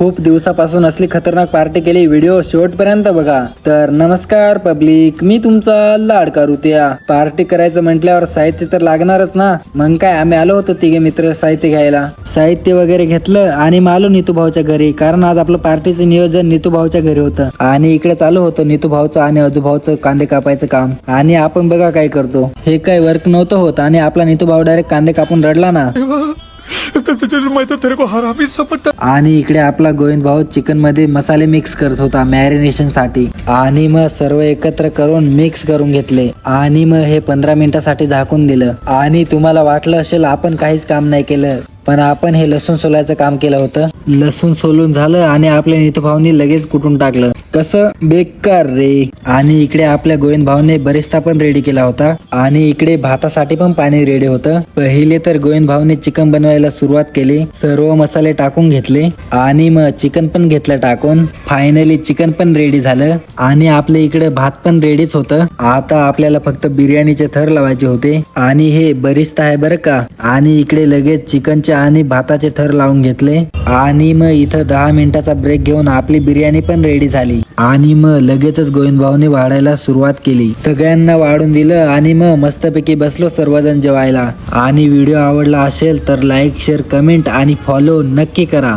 खूप दिवसापासून असली खतरनाक पार्टी केली, व्हिडिओ शेवटपर्यंत बघा. तर नमस्कार पब्लिक, मी तुमचा लाडका रुत्या. पार्टी करायचं म्हटल्यावर साहित्य तर लागणारच ना. मग काय, आम्ही आलो होतो तिघे मित्र साहित्य घ्यायला. साहित्य वगैरे घेतलं आणि मग आलो नीतू भाऊच्या घरी, कारण आज आपलं पार्टीचं नियोजन नीतू भाऊच्या घरी होतं. आणि इकडे चालू होतं नीतू भाऊचं आणि अजू भाऊचं कांदे कापायचं काम. आणि आपण बघा काय करतो, हे काय वर्क नव्हतं होत आणि आपला नीतू भाऊ डायरेक्ट कांदे कापून रडला ना. आणि इकडे आपला गोविंद भाऊ चिकन मध्ये मसाले मिक्स करत होता मॅरिनेशन साठी. आणि मग सर्व एकत्र करून मिक्स करून घेतले आणि मग हे 15 मिनिटासाठी झाकून दिलं. आणि तुम्हाला वाटलं असेल आपण काहीच काम नाही केलं, पण आपण हे लसूण सोलायचं काम केलं होतं. लसूण सोलून झालं आणि आपल्या नीतू भाऊनी लगेच कुटून टाकलं. कसं बेकार रे. आणि इकडे आपल्या गोविंद भाऊने बरिस्ता पण रेडी केला होता आणि इकडे भातासाठी पण पाणी रेडी होतं. पहिले तर गोविंद भाऊने चिकन बनवायला सुरुवात केली. सर्व मसाले टाकून घेतले आणि मग चिकन पण घेतलं टाकून. फायनली चिकन पण रेडी झालं आणि आपल्या इकडे भात पण रेडीच होतं. आता आपल्याला फक्त बिर्याणीचे थर लावायचे होते आणि हे बरिस्ता आहे बरं का. आणि इकडे लगेच चिकनचे आणि भाताचे थर लावून घेतले आणि मग इथं 10 मिनिटाचा ब्रेक घेऊन आपली बिर्याणी पण रेडी झाली. आणि मग लगेचच गोविंद भाऊने वाढायला सुरुवात केली. सगळ्यांना वाढून दिलं आणि मग मस्तपैकी बसलो सर्वजण जेवायला. आणि व्हिडिओ आवडला असेल तर लाईक, शेअर, कमेंट आणि फॉलो नक्की करा.